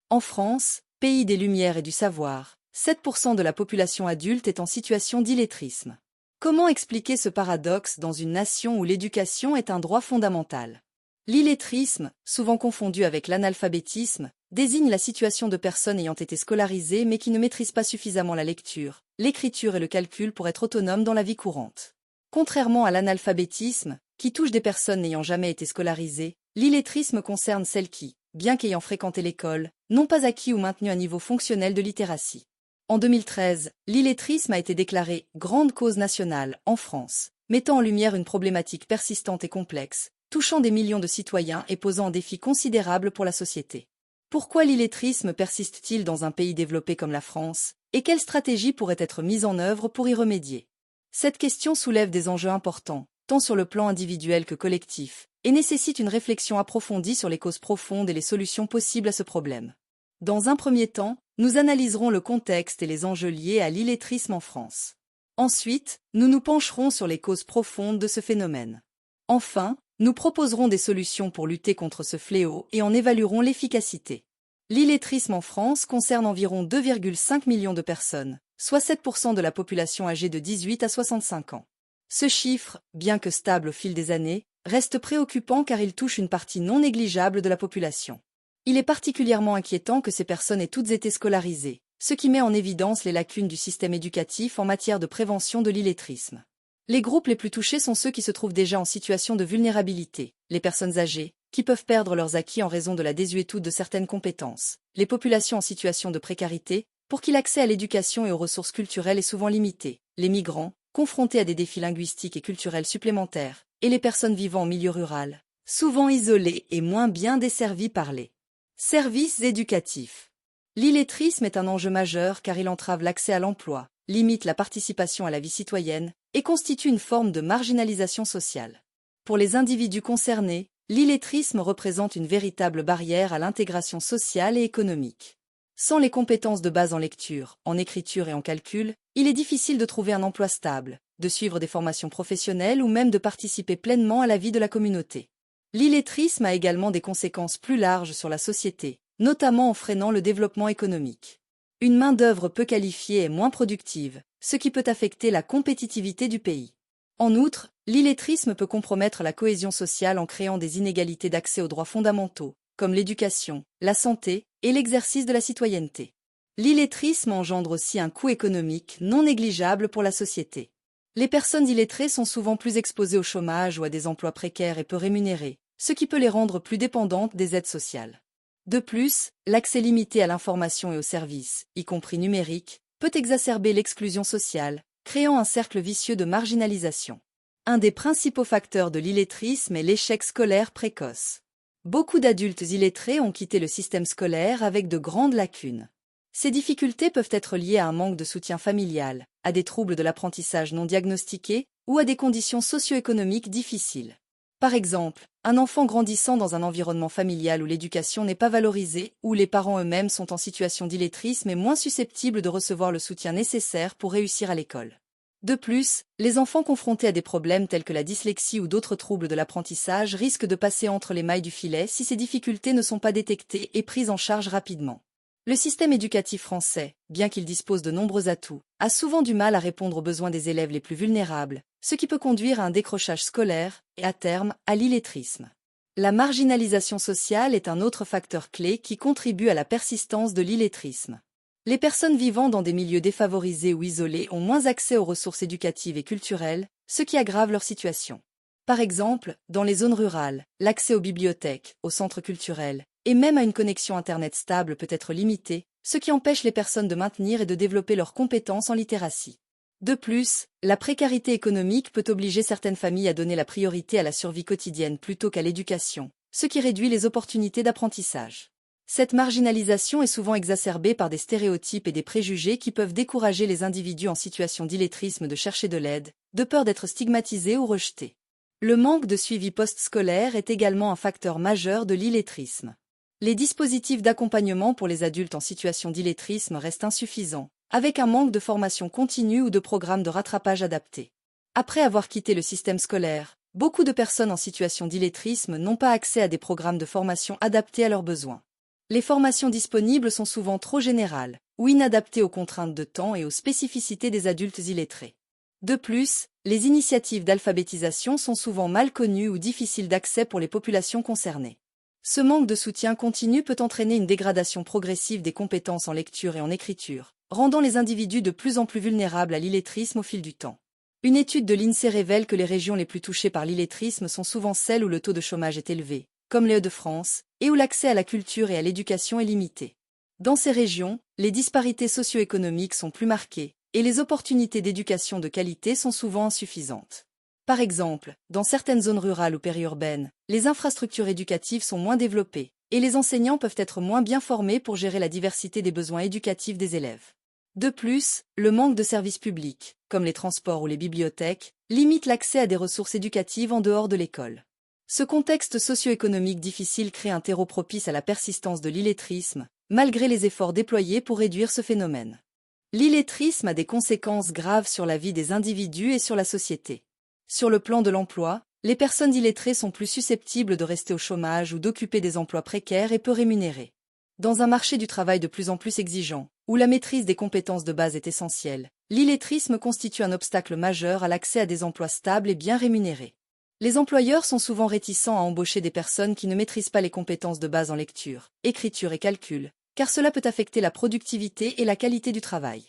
En France, pays des Lumières et du savoir, 7% de la population adulte est en situation d'illettrisme. Comment expliquer ce paradoxe dans une nation où l'éducation est un droit fondamental? L'illettrisme, souvent confondu avec l'analphabétisme, désigne la situation de personnes ayant été scolarisées mais qui ne maîtrisent pas suffisamment la lecture, l'écriture et le calcul pour être autonomes dans la vie courante. Contrairement à l'analphabétisme, qui touche des personnes n'ayant jamais été scolarisées, l'illettrisme concerne celles qui, bien qu'ayant fréquenté l'école, n'ont pas acquis ou maintenu un niveau fonctionnel de littératie. En 2013, l'illettrisme a été déclaré grande cause nationale en France, mettant en lumière une problématique persistante et complexe, touchant des millions de citoyens et posant un défi considérable pour la société. Pourquoi l'illettrisme persiste-t-il dans un pays développé comme la France, et quelles stratégies pourraient être mises en œuvre pour y remédier? Cette question soulève des enjeux importants, tant sur le plan individuel que collectif, et nécessite une réflexion approfondie sur les causes profondes et les solutions possibles à ce problème. Dans un premier temps, nous analyserons le contexte et les enjeux liés à l'illettrisme en France. Ensuite, nous nous pencherons sur les causes profondes de ce phénomène. Enfin, nous proposerons des solutions pour lutter contre ce fléau et en évaluerons l'efficacité. L'illettrisme en France concerne environ 2,5 millions de personnes, soit 7% de la population âgée de 18 à 65 ans. Ce chiffre, bien que stable au fil des années, reste préoccupant car il touche une partie non négligeable de la population. Il est particulièrement inquiétant que ces personnes aient toutes été scolarisées, ce qui met en évidence les lacunes du système éducatif en matière de prévention de l'illettrisme. Les groupes les plus touchés sont ceux qui se trouvent déjà en situation de vulnérabilité, les personnes âgées, qui peuvent perdre leurs acquis en raison de la désuétude de certaines compétences, les populations en situation de précarité, pour qui l'accès à l'éducation et aux ressources culturelles est souvent limité, les migrants, confrontés à des défis linguistiques et culturels supplémentaires, et les personnes vivant en milieu rural, souvent isolées et moins bien desservies par les services éducatifs. L'illettrisme est un enjeu majeur car il entrave l'accès à l'emploi, limite la participation à la vie citoyenne et constitue une forme de marginalisation sociale. Pour les individus concernés, l'illettrisme représente une véritable barrière à l'intégration sociale et économique. Sans les compétences de base en lecture, en écriture et en calcul, il est difficile de trouver un emploi stable, de suivre des formations professionnelles ou même de participer pleinement à la vie de la communauté. L'illettrisme a également des conséquences plus larges sur la société, notamment en freinant le développement économique. Une main-d'œuvre peu qualifiée est moins productive, ce qui peut affecter la compétitivité du pays. En outre, l'illettrisme peut compromettre la cohésion sociale en créant des inégalités d'accès aux droits fondamentaux, comme l'éducation, la santé et l'exercice de la citoyenneté. L'illettrisme engendre aussi un coût économique non négligeable pour la société. Les personnes illettrées sont souvent plus exposées au chômage ou à des emplois précaires et peu rémunérés, ce qui peut les rendre plus dépendantes des aides sociales. De plus, l'accès limité à l'information et aux services, y compris numériques, peut exacerber l'exclusion sociale, créant un cercle vicieux de marginalisation. Un des principaux facteurs de l'illettrisme est l'échec scolaire précoce. Beaucoup d'adultes illettrés ont quitté le système scolaire avec de grandes lacunes. Ces difficultés peuvent être liées à un manque de soutien familial, à des troubles de l'apprentissage non diagnostiqués ou à des conditions socio-économiques difficiles. Par exemple, un enfant grandissant dans un environnement familial où l'éducation n'est pas valorisée, où les parents eux-mêmes sont en situation d'illettrisme est moins susceptible de recevoir le soutien nécessaire pour réussir à l'école. De plus, les enfants confrontés à des problèmes tels que la dyslexie ou d'autres troubles de l'apprentissage risquent de passer entre les mailles du filet si ces difficultés ne sont pas détectées et prises en charge rapidement. Le système éducatif français, bien qu'il dispose de nombreux atouts, a souvent du mal à répondre aux besoins des élèves les plus vulnérables, ce qui peut conduire à un décrochage scolaire et, à terme, à l'illettrisme. La marginalisation sociale est un autre facteur clé qui contribue à la persistance de l'illettrisme. Les personnes vivant dans des milieux défavorisés ou isolés ont moins accès aux ressources éducatives et culturelles, ce qui aggrave leur situation. Par exemple, dans les zones rurales, l'accès aux bibliothèques, aux centres culturels, et même à une connexion Internet stable peut être limité, ce qui empêche les personnes de maintenir et de développer leurs compétences en littératie. De plus, la précarité économique peut obliger certaines familles à donner la priorité à la survie quotidienne plutôt qu'à l'éducation, ce qui réduit les opportunités d'apprentissage. Cette marginalisation est souvent exacerbée par des stéréotypes et des préjugés qui peuvent décourager les individus en situation d'illettrisme de chercher de l'aide, de peur d'être stigmatisés ou rejetés. Le manque de suivi post-scolaire est également un facteur majeur de l'illettrisme. Les dispositifs d'accompagnement pour les adultes en situation d'illettrisme restent insuffisants, avec un manque de formation continue ou de programmes de rattrapage adaptés. Après avoir quitté le système scolaire, beaucoup de personnes en situation d'illettrisme n'ont pas accès à des programmes de formation adaptés à leurs besoins. Les formations disponibles sont souvent trop générales ou inadaptées aux contraintes de temps et aux spécificités des adultes illettrés. De plus, les initiatives d'alphabétisation sont souvent mal connues ou difficiles d'accès pour les populations concernées. Ce manque de soutien continu peut entraîner une dégradation progressive des compétences en lecture et en écriture, rendant les individus de plus en plus vulnérables à l'illettrisme au fil du temps. Une étude de l'INSEE révèle que les régions les plus touchées par l'illettrisme sont souvent celles où le taux de chômage est élevé, comme les Hauts-de-France, et où l'accès à la culture et à l'éducation est limité. Dans ces régions, les disparités socio-économiques sont plus marquées, et les opportunités d'éducation de qualité sont souvent insuffisantes. Par exemple, dans certaines zones rurales ou périurbaines, les infrastructures éducatives sont moins développées, et les enseignants peuvent être moins bien formés pour gérer la diversité des besoins éducatifs des élèves. De plus, le manque de services publics, comme les transports ou les bibliothèques, limite l'accès à des ressources éducatives en dehors de l'école. Ce contexte socio-économique difficile crée un terreau propice à la persistance de l'illettrisme, malgré les efforts déployés pour réduire ce phénomène. L'illettrisme a des conséquences graves sur la vie des individus et sur la société. Sur le plan de l'emploi, les personnes illettrées sont plus susceptibles de rester au chômage ou d'occuper des emplois précaires et peu rémunérés. Dans un marché du travail de plus en plus exigeant, où la maîtrise des compétences de base est essentielle, l'illettrisme constitue un obstacle majeur à l'accès à des emplois stables et bien rémunérés. Les employeurs sont souvent réticents à embaucher des personnes qui ne maîtrisent pas les compétences de base en lecture, écriture et calcul, car cela peut affecter la productivité et la qualité du travail.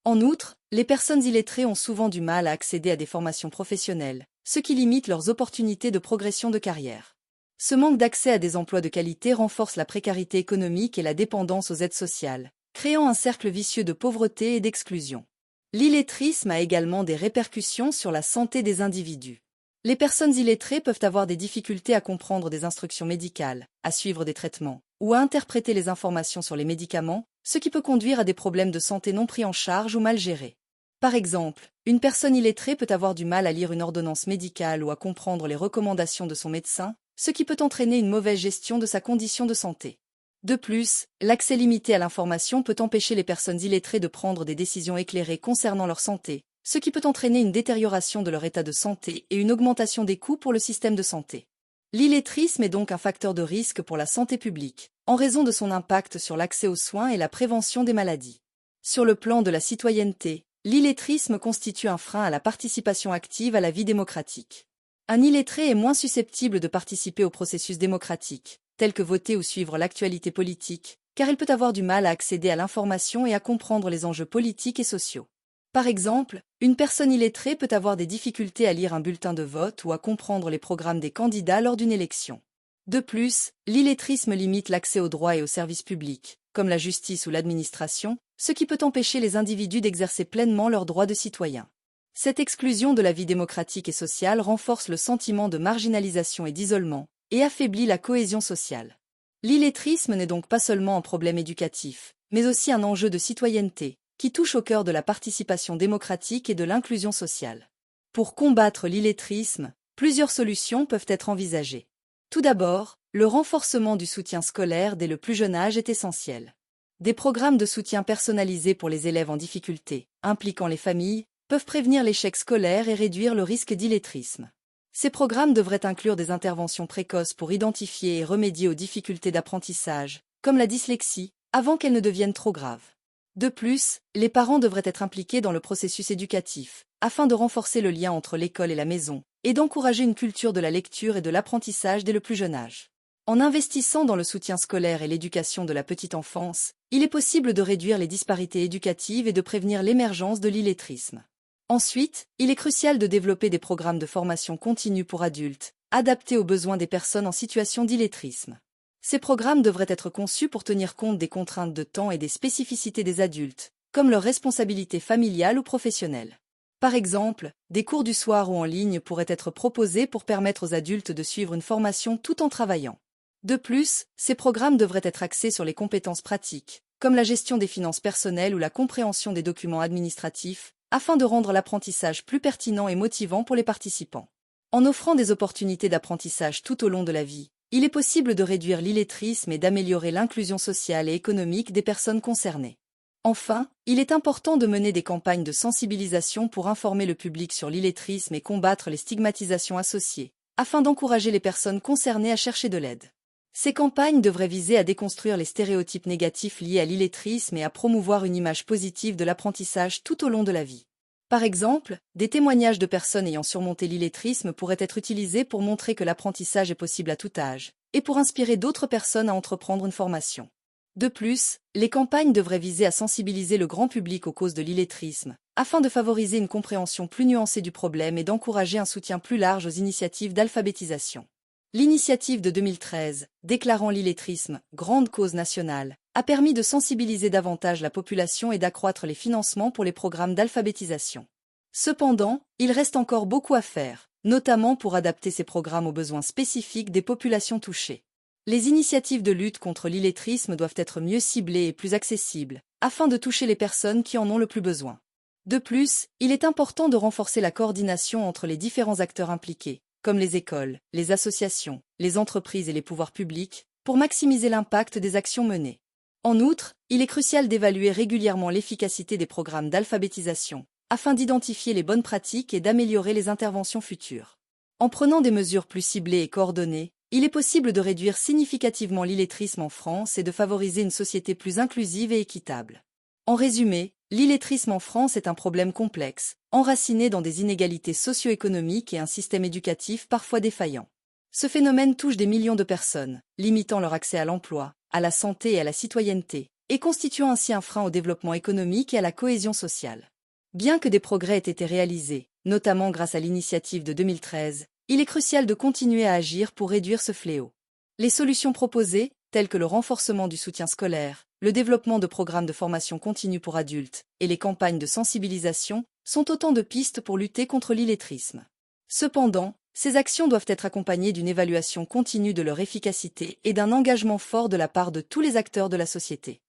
En outre, les personnes illettrées ont souvent du mal à accéder à des formations professionnelles, ce qui limite leurs opportunités de progression de carrière. Ce manque d'accès à des emplois de qualité renforce la précarité économique et la dépendance aux aides sociales, créant un cercle vicieux de pauvreté et d'exclusion. L'illettrisme a également des répercussions sur la santé des individus. Les personnes illettrées peuvent avoir des difficultés à comprendre des instructions médicales, à suivre des traitements, ou à interpréter les informations sur les médicaments, ce qui peut conduire à des problèmes de santé non pris en charge ou mal gérés. Par exemple, une personne illettrée peut avoir du mal à lire une ordonnance médicale ou à comprendre les recommandations de son médecin, ce qui peut entraîner une mauvaise gestion de sa condition de santé. De plus, l'accès limité à l'information peut empêcher les personnes illettrées de prendre des décisions éclairées concernant leur santé, ce qui peut entraîner une détérioration de leur état de santé et une augmentation des coûts pour le système de santé. L'illettrisme est donc un facteur de risque pour la santé publique, en raison de son impact sur l'accès aux soins et la prévention des maladies. Sur le plan de la citoyenneté, l'illettrisme constitue un frein à la participation active à la vie démocratique. Un illettré est moins susceptible de participer au processus démocratique, tel que voter ou suivre l'actualité politique, car il peut avoir du mal à accéder à l'information et à comprendre les enjeux politiques et sociaux. Par exemple, une personne illettrée peut avoir des difficultés à lire un bulletin de vote ou à comprendre les programmes des candidats lors d'une élection. De plus, l'illettrisme limite l'accès aux droits et aux services publics, comme la justice ou l'administration, ce qui peut empêcher les individus d'exercer pleinement leurs droits de citoyens. Cette exclusion de la vie démocratique et sociale renforce le sentiment de marginalisation et d'isolement, et affaiblit la cohésion sociale. L'illettrisme n'est donc pas seulement un problème éducatif, mais aussi un enjeu de citoyenneté, qui touche au cœur de la participation démocratique et de l'inclusion sociale. Pour combattre l'illettrisme, plusieurs solutions peuvent être envisagées. Tout d'abord, le renforcement du soutien scolaire dès le plus jeune âge est essentiel. Des programmes de soutien personnalisés pour les élèves en difficulté, impliquant les familles, peuvent prévenir l'échec scolaire et réduire le risque d'illettrisme. Ces programmes devraient inclure des interventions précoces pour identifier et remédier aux difficultés d'apprentissage, comme la dyslexie, avant qu'elles ne deviennent trop graves. De plus, les parents devraient être impliqués dans le processus éducatif, afin de renforcer le lien entre l'école et la maison, et d'encourager une culture de la lecture et de l'apprentissage dès le plus jeune âge. En investissant dans le soutien scolaire et l'éducation de la petite enfance, il est possible de réduire les disparités éducatives et de prévenir l'émergence de l'illettrisme. Ensuite, il est crucial de développer des programmes de formation continue pour adultes, adaptés aux besoins des personnes en situation d'illettrisme. Ces programmes devraient être conçus pour tenir compte des contraintes de temps et des spécificités des adultes, comme leurs responsabilités familiales ou professionnelles. Par exemple, des cours du soir ou en ligne pourraient être proposés pour permettre aux adultes de suivre une formation tout en travaillant. De plus, ces programmes devraient être axés sur les compétences pratiques, comme la gestion des finances personnelles ou la compréhension des documents administratifs, afin de rendre l'apprentissage plus pertinent et motivant pour les participants. En offrant des opportunités d'apprentissage tout au long de la vie, il est possible de réduire l'illettrisme et d'améliorer l'inclusion sociale et économique des personnes concernées. Enfin, il est important de mener des campagnes de sensibilisation pour informer le public sur l'illettrisme et combattre les stigmatisations associées, afin d'encourager les personnes concernées à chercher de l'aide. Ces campagnes devraient viser à déconstruire les stéréotypes négatifs liés à l'illettrisme et à promouvoir une image positive de l'apprentissage tout au long de la vie. Par exemple, des témoignages de personnes ayant surmonté l'illettrisme pourraient être utilisés pour montrer que l'apprentissage est possible à tout âge, et pour inspirer d'autres personnes à entreprendre une formation. De plus, les campagnes devraient viser à sensibiliser le grand public aux causes de l'illettrisme, afin de favoriser une compréhension plus nuancée du problème et d'encourager un soutien plus large aux initiatives d'alphabétisation. L'initiative de 2013, déclarant l'illettrisme grande cause nationale, a permis de sensibiliser davantage la population et d'accroître les financements pour les programmes d'alphabétisation. Cependant, il reste encore beaucoup à faire, notamment pour adapter ces programmes aux besoins spécifiques des populations touchées. Les initiatives de lutte contre l'illettrisme doivent être mieux ciblées et plus accessibles, afin de toucher les personnes qui en ont le plus besoin. De plus, il est important de renforcer la coordination entre les différents acteurs impliqués, comme les écoles, les associations, les entreprises et les pouvoirs publics, pour maximiser l'impact des actions menées. En outre, il est crucial d'évaluer régulièrement l'efficacité des programmes d'alphabétisation, afin d'identifier les bonnes pratiques et d'améliorer les interventions futures. En prenant des mesures plus ciblées et coordonnées, il est possible de réduire significativement l'illettrisme en France et de favoriser une société plus inclusive et équitable. En résumé, l'illettrisme en France est un problème complexe, enraciné dans des inégalités socio-économiques et un système éducatif parfois défaillant. Ce phénomène touche des millions de personnes, limitant leur accès à l'emploi, à la santé et à la citoyenneté, et constituant ainsi un frein au développement économique et à la cohésion sociale. Bien que des progrès aient été réalisés, notamment grâce à l'initiative de 2013, il est crucial de continuer à agir pour réduire ce fléau. Les solutions proposées, telles que le renforcement du soutien scolaire, le développement de programmes de formation continue pour adultes et les campagnes de sensibilisation, sont autant de pistes pour lutter contre l'illettrisme. Cependant, ces actions doivent être accompagnées d'une évaluation continue de leur efficacité et d'un engagement fort de la part de tous les acteurs de la société.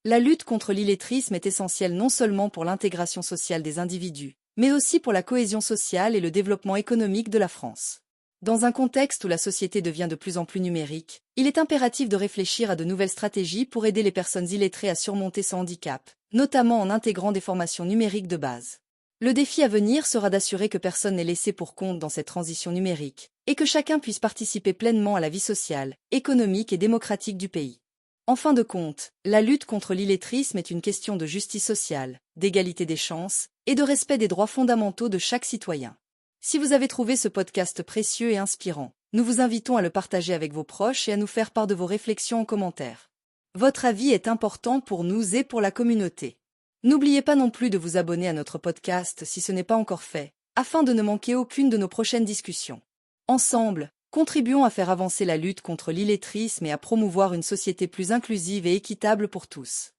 La lutte contre l'illettrisme est essentielle non seulement pour l'intégration sociale des individus, mais aussi pour la cohésion sociale et le développement économique de la France. Dans un contexte où la société devient de plus en plus numérique, il est impératif de réfléchir à de nouvelles stratégies pour aider les personnes illettrées à surmonter ce handicap, notamment en intégrant des formations numériques de base. Le défi à venir sera d'assurer que personne n'est laissé pour compte dans cette transition numérique, et que chacun puisse participer pleinement à la vie sociale, économique et démocratique du pays. En fin de compte, la lutte contre l'illettrisme est une question de justice sociale, d'égalité des chances et de respect des droits fondamentaux de chaque citoyen. Si vous avez trouvé ce podcast précieux et inspirant, nous vous invitons à le partager avec vos proches et à nous faire part de vos réflexions en commentaire. Votre avis est important pour nous et pour la communauté. N'oubliez pas non plus de vous abonner à notre podcast si ce n'est pas encore fait, afin de ne manquer aucune de nos prochaines discussions. Ensemble, contribuons à faire avancer la lutte contre l'illettrisme et à promouvoir une société plus inclusive et équitable pour tous.